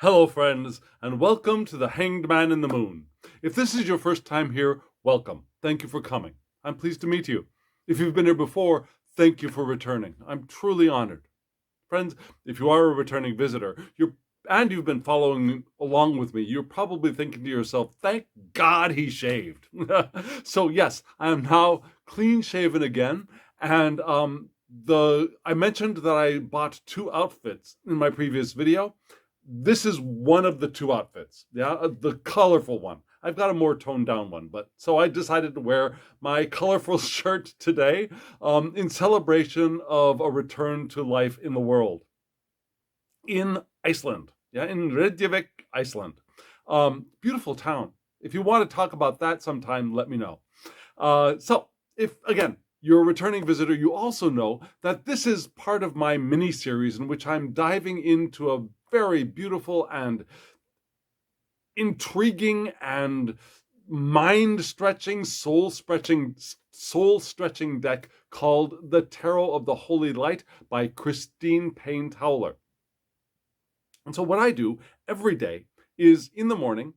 Hello, friends, and welcome to The Hanged Man in the Moon. If this is your first time here, welcome. Thank you for coming. I'm pleased to meet you. If you've been here before, thank you for returning. I'm truly honored. Friends, if you are a returning visitor, you've been following along with me, you're probably thinking to yourself, thank God he shaved. So yes, I am now clean shaven again, and I mentioned that I bought two outfits in my previous video. This is one of the two outfits, the colorful one. I've got a more toned down one, but so I decided to wear my colorful shirt today in celebration of a return to life in the world in Iceland, in Reykjavik, Iceland. Beautiful town. If you want to talk about that sometime, let me know. So if, again, you're a returning visitor, you also know that this is part of my mini-series in which I'm diving into a very beautiful and intriguing and mind-stretching, soul-stretching deck called The Tarot of the Holy Light by Christine Payne-Towler. And so what I do every day is in the morning,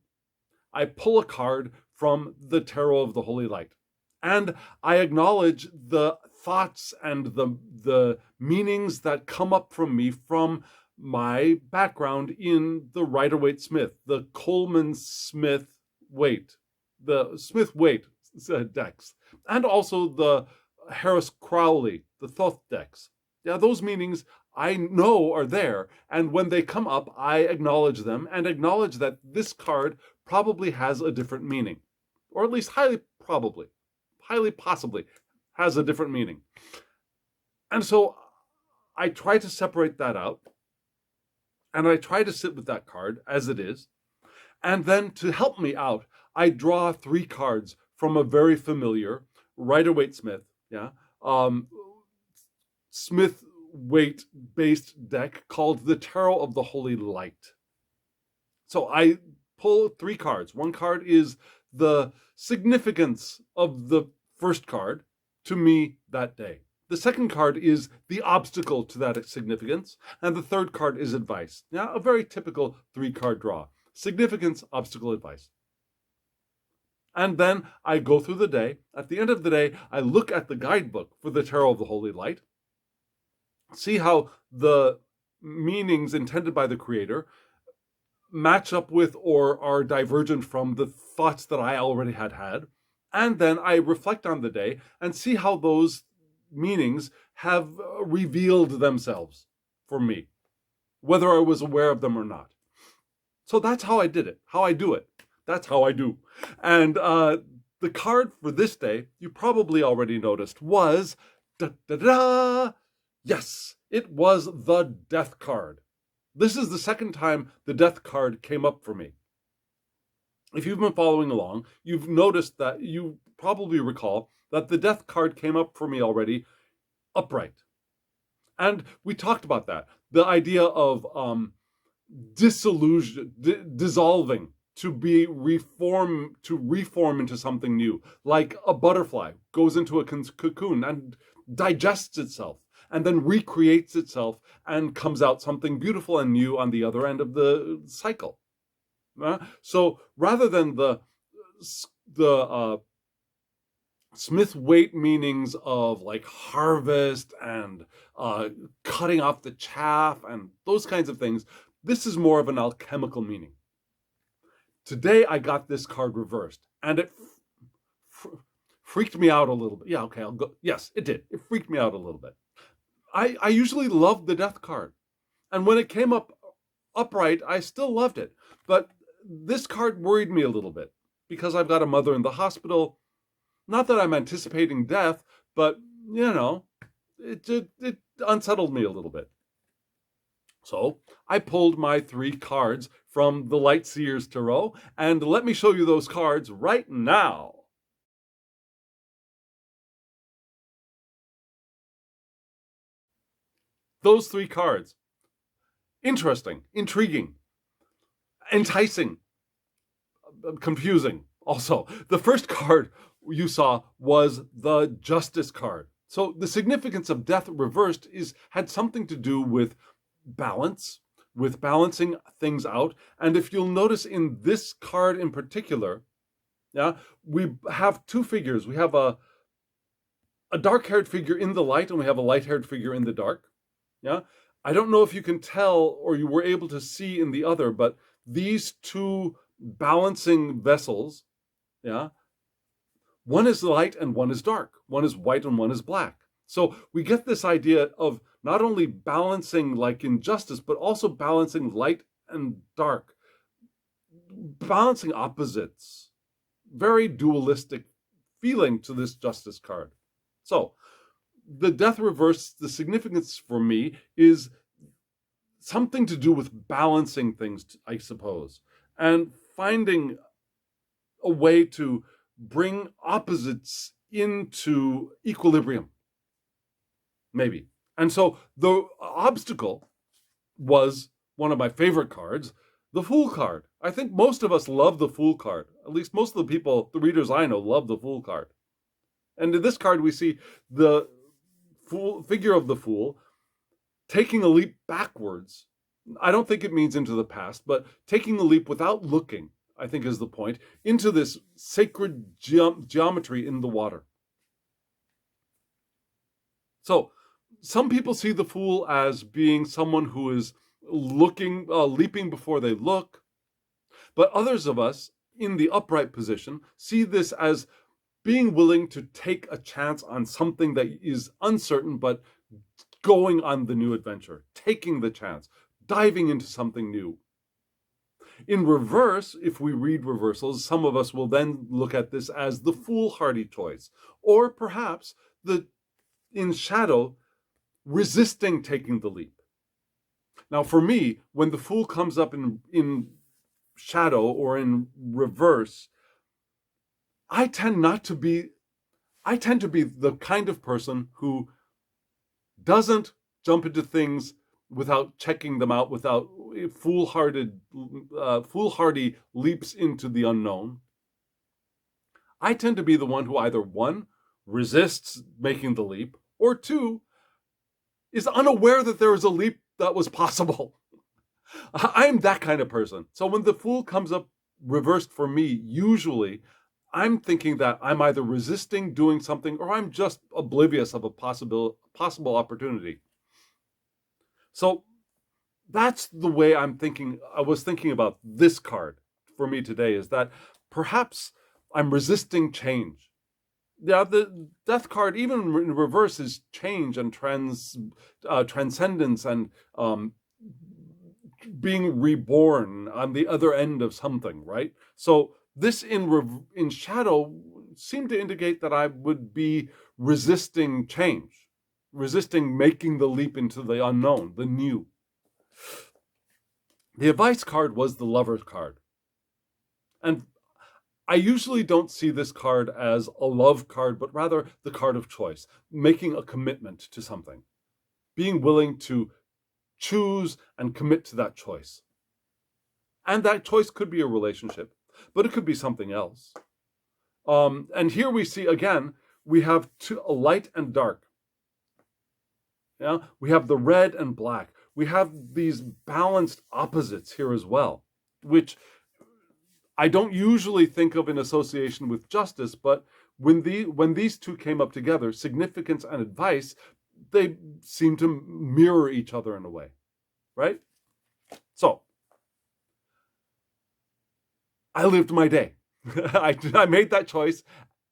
I pull a card from the Tarot of the Holy Light. And I acknowledge the thoughts and the meanings that come up from me from my background in the Rider-Waite-Smith, the Coleman-Smith-Waite, the Smith-Waite decks, and also the Harris-Crowley, the Thoth decks. Yeah, those meanings I know are there, and when they come up, I acknowledge them and acknowledge that this card probably has a different meaning, or at least highly possibly has a different meaning. And so I try to separate that out, and I try to sit with that card as it is, and then to help me out, I draw three cards from a very familiar Rider-Waite-Smith, Smith-Waite-based deck called the Tarot of the Holy Light. So I pull three cards. One card is the significance of the first card to me that day. The second card is the obstacle to that significance. And the third card is advice. Now, a very typical three-card draw. Significance, obstacle, advice. And then I go through the day. At the end of the day, I look at the guidebook for the Tarot of the Holy Light, see how the meanings intended by the creator match up with or are divergent from the thoughts that I already had. And then I reflect on the day and see how those meanings have revealed themselves for me, whether I was aware of them or not. So that's how I did it, how I do it. That's how I do. And the card for this day, you probably already noticed, was yes, it was the Death card. This is the second time the Death card came up for me. If you've been following along, you've noticed that you probably recall that the Death card came up for me already upright. And we talked about that. The idea of dissolving, to reform into something new, like a butterfly goes into a cocoon and digests itself and then recreates itself and comes out something beautiful and new on the other end of the cycle. So rather than the Smith-Waite meanings of like harvest and cutting off the chaff and those kinds of things, this is more of an alchemical meaning. Today I got this card reversed, and it freaked me out a little bit. Yeah, okay, I'll go. Yes, it did. It freaked me out a little bit. I usually love the Death card, and when it came up upright, I still loved it. But this card worried me a little bit because I've got a mother in the hospital. Not that I'm anticipating death, but, it unsettled me a little bit. So I pulled my three cards from the Lightseer's Tarot, and let me show you those cards right now. Those three cards. Interesting, intriguing, enticing, confusing. Also, the first card you saw was the Justice card. So the significance of Death reversed had something to do with balance, with balancing things out. And if you'll notice in this card in particular, yeah, we have two figures. We have a dark-haired figure in the light, and we have a light-haired figure in the dark. Yeah, I don't know if you can tell or you were able to see in the other, but these two balancing vessels, yeah, one is light and one is dark. One is white and one is black. So we get this idea of not only balancing like in justice, but also balancing light and dark, balancing opposites. Very dualistic feeling to this justice card. So the death reverse, the significance for me is something to do with balancing things, I suppose, and finding a way to bring opposites into equilibrium, maybe. And so the obstacle was one of my favorite cards, the Fool card. I think most of us love the Fool card. At least most of the people, the readers I know, love the Fool card. And in this card, we see the figure of the Fool taking a leap backwards. I don't think it means into the past, but taking a leap without looking, I think is the point, into this sacred geometry in the water. So some people see the Fool as being someone who is leaping before they look, but others of us in the upright position see this as being willing to take a chance on something that is uncertain, but going on the new adventure, taking the chance, diving into something new. In reverse, if we read reversals, some of us will then look at this as the foolhardy choice, or perhaps in shadow, resisting taking the leap. Now, for me, when the Fool comes up in shadow or in reverse, I tend to be the kind of person who doesn't jump into things without checking them out, without foolhardy leaps into the unknown. I tend to be the one who either, one, resists making the leap, or two, is unaware that there is a leap that was possible. I'm that kind of person. So when the Fool comes up reversed for me, usually I'm thinking that I'm either resisting doing something or I'm just oblivious of a possible opportunity. So that's the way I was thinking about this card for me today, is that perhaps I'm resisting change. Yeah, the death card, even in reverse, is change and transcendence and being reborn on the other end of something, right? So this in shadow seemed to indicate that I would be resisting change, resisting making the leap into the unknown, the new. The advice card was the Lover's card. And I usually don't see this card as a love card, but rather the card of choice, making a commitment to something, being willing to choose and commit to that choice. And that choice could be a relationship, but it could be something else. And here we see, again, we have a light and dark. Yeah, we have the red and black. We have these balanced opposites here as well, which I don't usually think of in association with justice, but when these two came up together, significance and advice, they seem to mirror each other in a way, right? So I lived my day. I made that choice,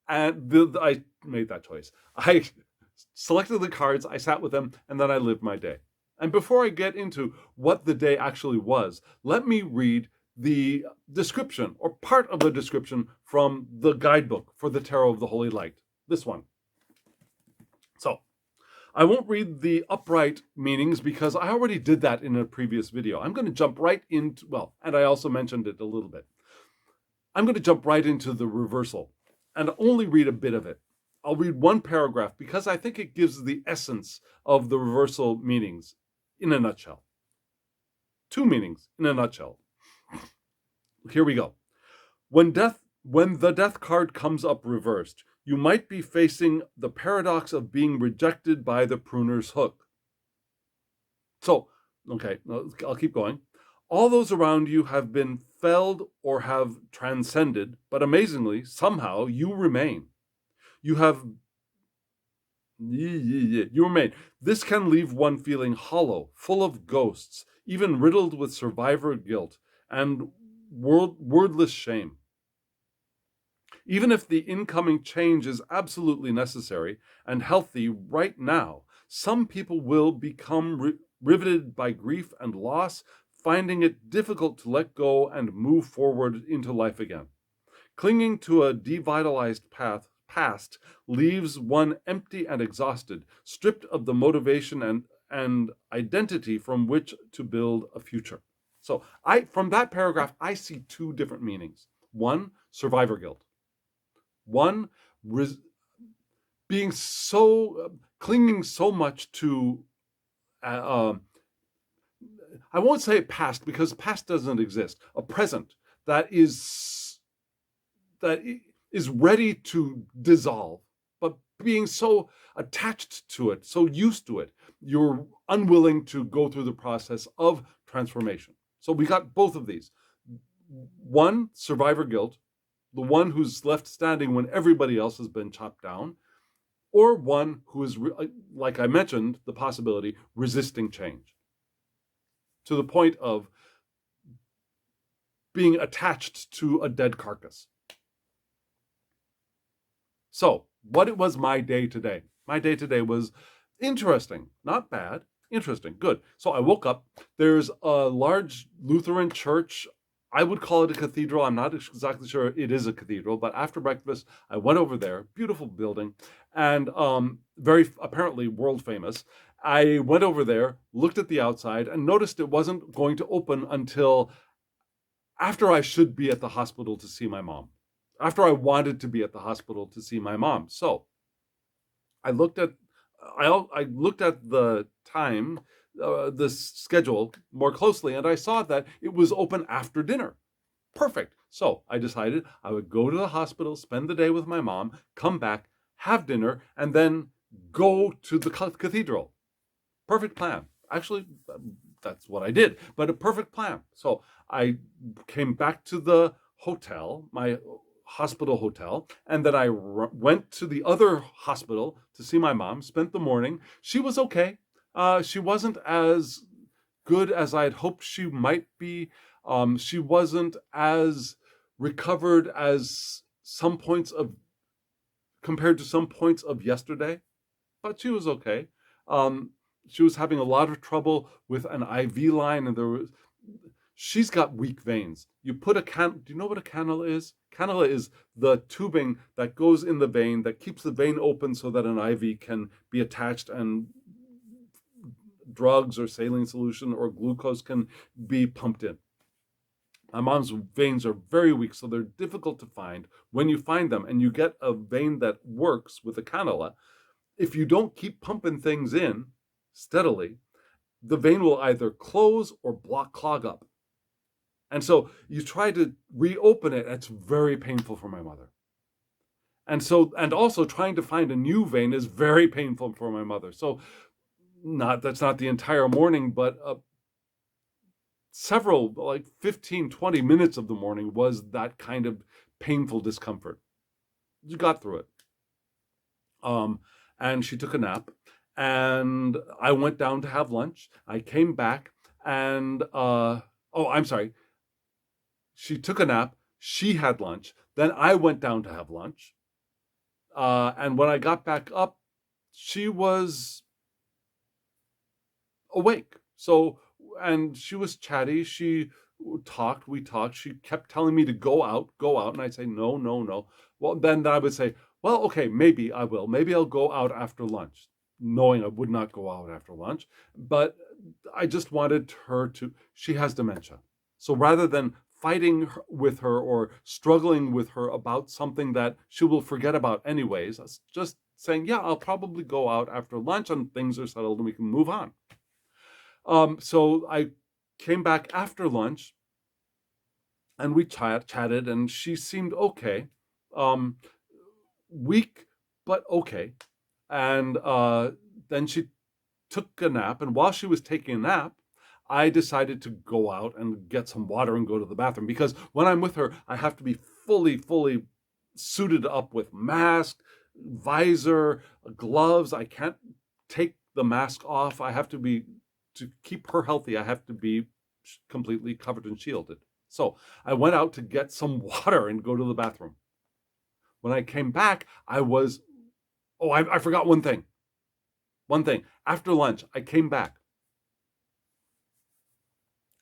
and I made that choice. I selected the cards, I sat with them, and then I lived my day. And before I get into what the day actually was, let me read the description, or part of the description, from the guidebook for the Tarot of the Holy Light. This one. So, I won't read the upright meanings because I already did that in a previous video. I'm going to jump right into, and I also mentioned it a little bit. I'm going to jump right into the reversal and only read a bit of it. I'll read one paragraph because I think it gives the essence of the reversal meanings in a nutshell. Two meanings in a nutshell. Here we go. When the death card comes up reversed, you might be facing the paradox of being rejected by the pruner's hook. So Okay, I'll keep going. All those around you have been felled or have transcended, but amazingly, somehow you remain. You have You remain. This can leave one feeling hollow, full of ghosts, even riddled with survivor guilt and wordless shame. Even if the incoming change is absolutely necessary and healthy right now, some people will become riveted by grief and loss, finding it difficult to let go and move forward into life again. Clinging to a devitalized past leaves one empty and exhausted, stripped of the motivation and identity from which to build a future. So from that paragraph, I see two different meanings. One, survivor guilt. One, being so clinging so much to I won't say past, because past doesn't exist. A present that is ready to dissolve, but being so attached to it, so used to it, you're unwilling to go through the process of transformation. So we got both of these. One, survivor guilt, the one who's left standing when everybody else has been chopped down, or one who is, like I mentioned, the possibility, resisting change to the point of being attached to a dead carcass. So, what was my day today? My day today was interesting, not bad, interesting, good. So I woke up. There's a large Lutheran church. I would call it a cathedral. I'm not exactly sure it is a cathedral, but after breakfast, I went over there. Beautiful building, and very apparently world famous. I went over there, looked at the outside, and noticed it wasn't going to open until after I should be at the hospital to see my mom. After I wanted to be at the hospital to see my mom. So I looked at the time, the schedule more closely, and I saw that it was open after dinner. Perfect. So I decided I would go to the hospital, spend the day with my mom, come back, have dinner, and then go to the cathedral. Perfect plan. Actually, that's what I did, but a perfect plan. So I came back to the hotel, my hospital hotel, and then I went to the other hospital to see my mom, spent the morning. She was okay. She wasn't as good as I had hoped she might be. She wasn't as recovered as compared to some points of yesterday, but she was okay. She was having a lot of trouble with an IV line, and she's got weak veins. You put do you know what a cannula is? Cannula is the tubing that goes in the vein that keeps the vein open so that an IV can be attached and drugs or saline solution or glucose can be pumped in. My mom's veins are very weak, so they're difficult to find. When you find them and you get a vein that works with a cannula, if you don't keep pumping things in steadily, the vein will either close or clog up. And so you try to reopen it, it's very painful for my mother. And also trying to find a new vein is very painful for my mother. So that's not the entire morning, but several, like 15, 20 minutes of the morning was that kind of painful discomfort. You got through it. And she took a nap, and I went down to have lunch. I came back, and I'm sorry. She took a nap. She had lunch. Then I went down to have lunch. And when I got back up, she was awake. And she was chatty. We talked. She kept telling me to go out. And I'd say, no. Well, then I would say, well, okay, maybe I will. Maybe I'll go out after lunch, knowing I would not go out after lunch. But I just wanted she has dementia. So rather than fighting with her or struggling with her about something that she will forget about anyways, just saying, yeah, I'll probably go out after lunch and things are settled and we can move on. So I came back after lunch and we chatted, and she seemed okay. Weak, but okay. And then she took a nap, and while she was taking a nap, I decided to go out and get some water and go to the bathroom, because when I'm with her, I have to be fully suited up with mask, visor, gloves. I can't take the mask off. I have to be, to keep her healthy, I have to be completely covered and shielded. So I went out to get some water and go to the bathroom. When I came back, I forgot one thing. After lunch, I came back.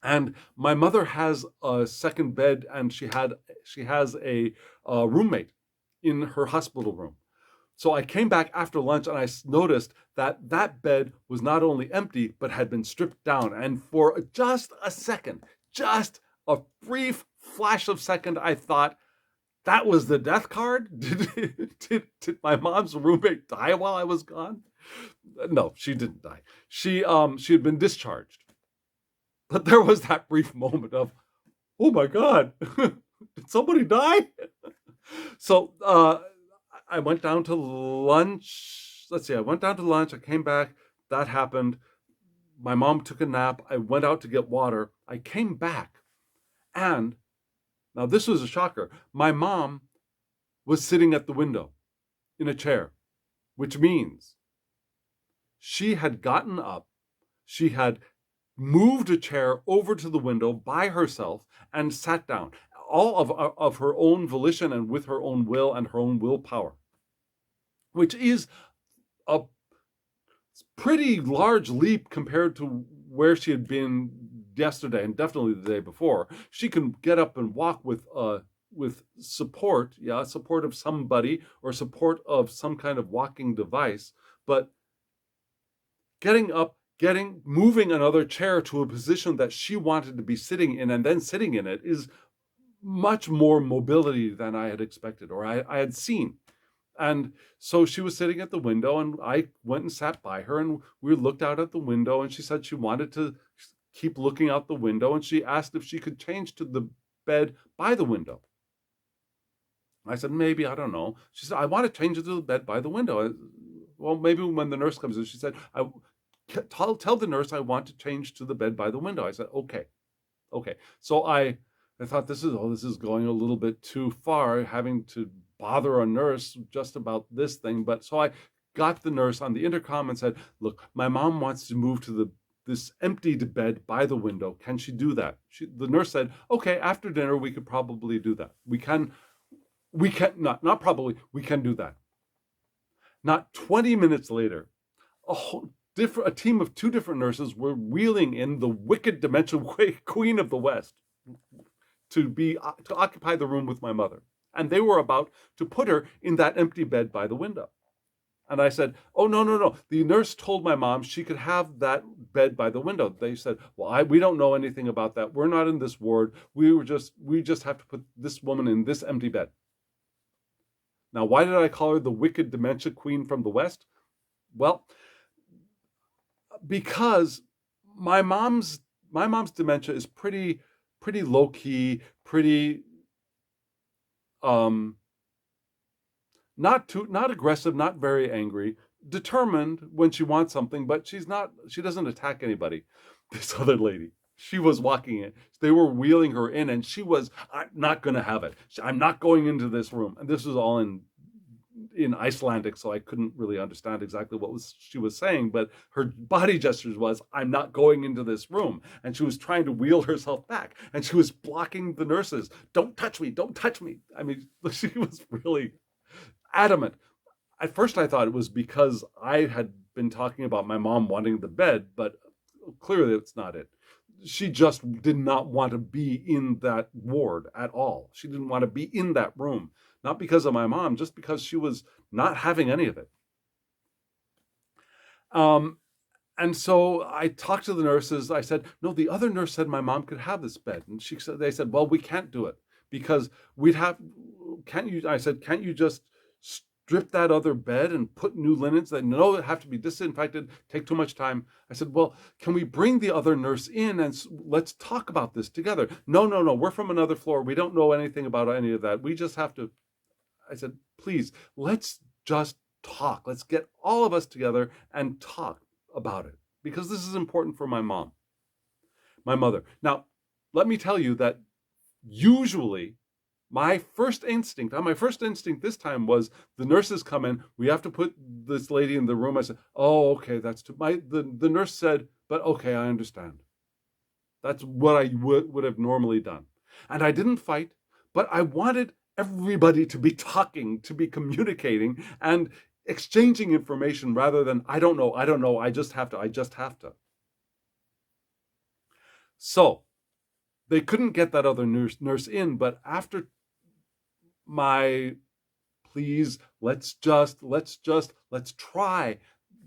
And my mother has a second bed, and she has a roommate in her hospital room. So I came back after lunch, and I noticed that that bed was not only empty, but had been stripped down. And for just a second, just a brief flash of second, I thought, that was the death card? Did my mom's roommate die while I was gone? No, she didn't die. She had been discharged. But there was that brief moment of, oh my God, did somebody die? So I went down to lunch. I went down to lunch. I came back. That happened. My mom took a nap. I went out to get water. I came back. And now this was a shocker. My mom was sitting at the window in a chair, which means she had gotten up. She had moved a chair over to the window by herself and sat down, all of her own volition and with her own will and her own willpower, which is a pretty large leap compared to where she had been yesterday and definitely the day before. She can get up and walk with support, support of somebody or support of some kind of walking device, but getting up, moving another chair to a position that she wanted to be sitting in and then sitting in it is much more mobility than I had expected or I had seen. And so she was sitting at the window, and I went and sat by her, and we looked out at the window, and she said she wanted to keep looking out the window, and she asked if she could change to the bed by the window. I said, maybe, I don't know. She said, I want to change to the bed by the window. Well, maybe when the nurse comes in. She said, tell the nurse I want to change to the bed by the window. I said, okay. So I thought, this is going a little bit too far, having to bother a nurse just about this thing. But so I got the nurse on the intercom and said, look, my mom wants to move to this emptied bed by the window. Can she do that? The nurse said, okay, after dinner, we could probably do that. We can do that. Not 20 minutes later, a team of two different nurses were wheeling in the wicked dementia queen of the West to occupy the room with my mother. And they were about to put her in that empty bed by the window. And I said, oh, no. The nurse told my mom she could have that bed by the window. They said, well, we don't know anything about that. We're not in this ward. We just have to put this woman in this empty bed. Now, why did I call her the wicked dementia queen from the West? Well, because my mom's dementia is pretty low key, pretty not aggressive, not very angry, determined when she wants something, but she doesn't attack anybody. This other lady, she was walking in. They were wheeling her in, and she was, I'm not going to have it. I'm not going into this room. And this was all in Icelandic, so I couldn't really understand exactly what she was saying, but her body gestures was, I'm not going into this room. And she was trying to wheel herself back, and she was blocking the nurses. Don't touch me. I mean, she was really adamant. At first I thought it was because I had been talking about my mom wanting the bed, but clearly it's not it. She just did not want to be in that ward at all. She didn't want to be in that room. Not because of my mom, just because she was not having any of it. And so I talked to the nurses. I said, no, the other nurse said my mom could have this bed. And they said, well, we can't do it because I said, can't you just strip that other bed and put new linens? They know it have to be disinfected, take too much time. I said, well, can we bring the other nurse in and let's talk about this together? No, we're from another floor. We don't know anything about any of that. We just have to. I said, please, let's just talk. Let's get all of us together and talk about it because this is important for my mom. my mother. Now, let me tell you that usually my first instinct this time was the nurses come in, we have to put this lady in the room. I said, oh, okay, that's too, the nurse said, but okay, I understand. That's what I would have normally done. And I didn't fight, but I wanted everybody to be talking, to be communicating and exchanging information rather than, I don't know, I just have to. So they couldn't get that other nurse in, but after my please, let's try,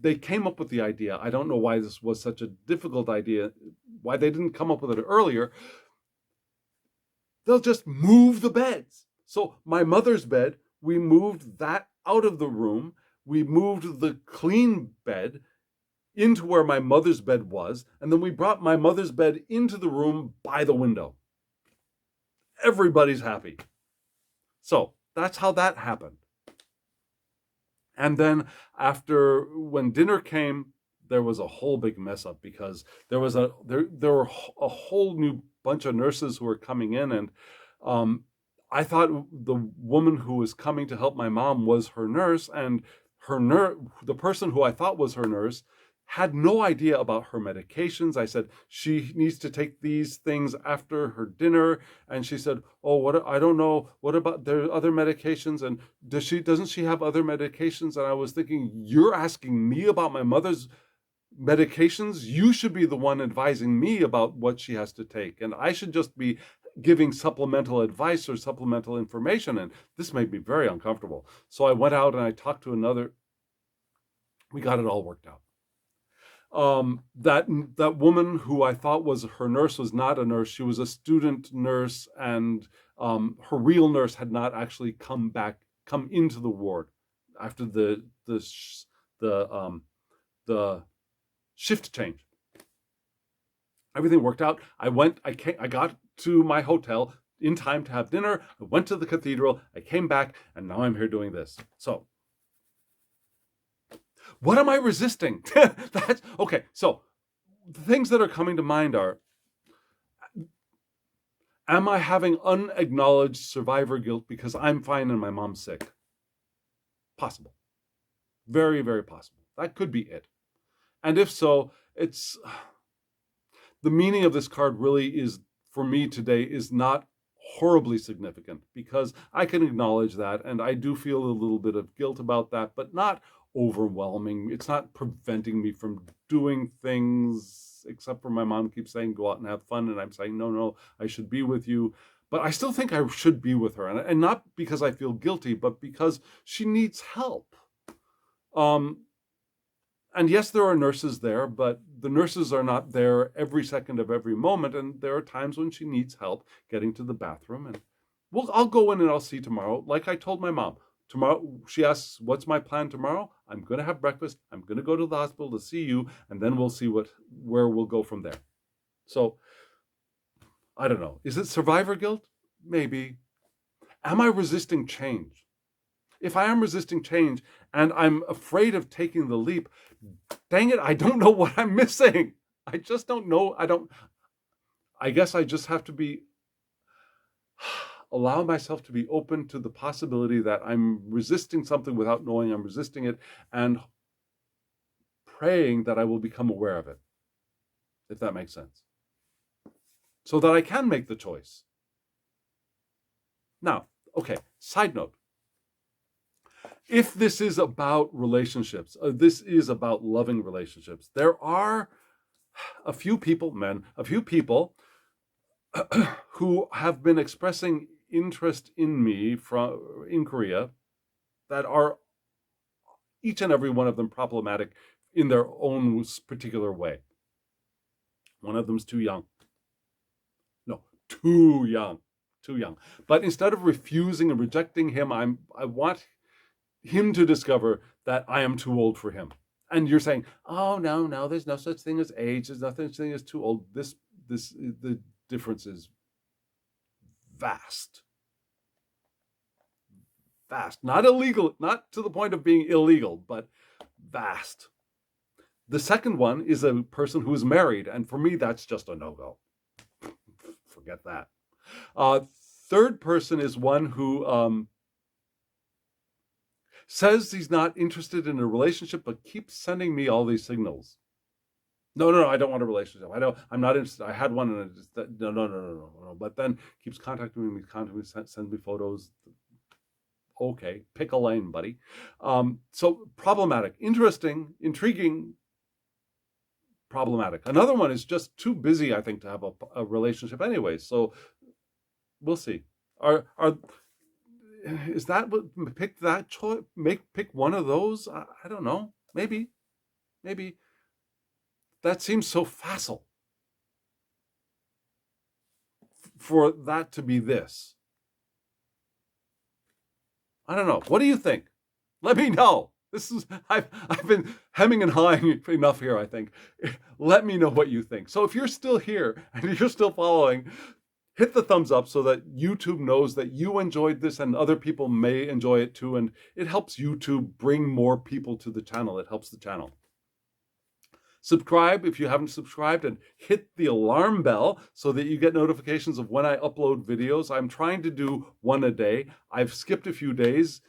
they came up with the idea. I don't know why this was such a difficult idea, why they didn't come up with it earlier. They'll just move the beds. So my mother's bed, we moved that out of the room. We moved the clean bed into where my mother's bed was, and then we brought my mother's bed into the room by the window. Everybody's happy. So that's how that happened. And then when dinner came, there was a whole big mess up because there were a whole new bunch of nurses who were coming in, and I thought the woman who was coming to help my mom was her nurse, and the person who I thought was her nurse had no idea about her medications. I said, she needs to take these things after her dinner. And she said, oh, I don't know. What about their other medications? And doesn't she have other medications? And I was thinking, you're asking me about my mother's medications? You should be the one advising me about what she has to take. And I should just be giving supplemental advice or supplemental information. And this made me very uncomfortable. So I went out and I talked to we got it all worked out. That woman who I thought was her nurse was not a nurse. She was a student nurse, and her real nurse had not actually come into the ward after the shift change. Everything worked out. I got to my hotel in time to have dinner. I went to the cathedral. I came back, and now I'm here doing this. So, what am I resisting? That's okay. So the things that are coming to mind are, am I having unacknowledged survivor guilt because I'm fine and my mom's sick? Possible. Very, very possible. That could be it. And if so, the meaning of this card really is, for me today, is not horribly significant, because I can acknowledge that, and I do feel a little bit of guilt about that, but not overwhelming. It's not preventing me from doing things, except for my mom keeps saying, go out and have fun. And I'm saying, no, I should be with you. But I still think I should be with her. And not because I feel guilty, but because she needs help. And yes, there are nurses there, but the nurses are not there every second of every moment. And there are times when she needs help getting to the bathroom. And I'll go in and I'll see tomorrow. Like I told my mom, tomorrow, she asks, what's my plan tomorrow? I'm going to have breakfast. I'm going to go to the hospital to see you. And then we'll see where we'll go from there. So, I don't know. Is it survivor guilt? Maybe. Am I resisting change? If I am resisting change and I'm afraid of taking the leap, dang it, I don't know what I'm missing. I just don't know. I guess I just have to allow myself to be open to the possibility that I'm resisting something without knowing I'm resisting it, and praying that I will become aware of it, if that makes sense, so that I can make the choice. Now, okay, side note. If this is about relationships, this is about loving relationships, there are a few people who have been expressing interest in me in Korea that are, each and every one of them, problematic in their own particular way. One of them's too young. No, too young. But instead of refusing and rejecting him, I want him to discover that I am too old for him. And you're saying, oh, no, there's no such thing as age. There's no such thing as too old. The difference is vast. Not illegal, not to the point of being illegal, but vast. The second one is a person who is married. And for me, that's just a no-go. forget that. Third person is one who says he's not interested in a relationship, but keeps sending me all these signals. No, I don't want a relationship. I'm not interested. I had one, and I just no. But then keeps contacting me, sends me photos. Okay, pick a lane, buddy. So problematic, interesting, intriguing, problematic. Another one is just too busy, I think, to have a relationship anyway. So we'll see. Is that what pick that choice? Pick one of those? I don't know. Maybe that seems so facile for that to be this. I don't know. What do you think? Let me know. I've been hemming and hawing enough here, I think. Let me know what you think. So if you're still here and you're still following, hit the thumbs up so that YouTube knows that you enjoyed this and other people may enjoy it too. And it helps YouTube bring more people to the channel. It helps the channel. Subscribe if you haven't subscribed, and hit the alarm bell so that you get notifications of when I upload videos. I'm trying to do one a day. I've skipped a few days,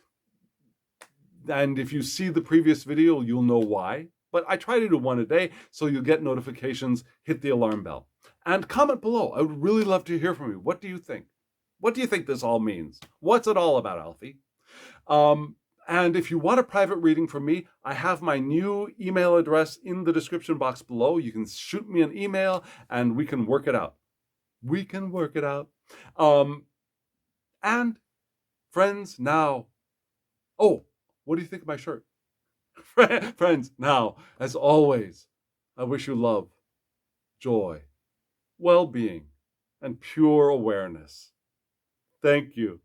and if you see the previous video, you'll know why. But I try to do one a day, so you'll get notifications. Hit the alarm bell. And comment below. I would really love to hear from you. What do you think? What do you think this all means? What's it all about, Alfie? And if you want a private reading from me, I have my new email address in the description box below. You can shoot me an email and we can work it out. And friends, now. Oh, what do you think of my shirt? Friends, now, as always, I wish you love, joy, well-being, and pure awareness. Thank you.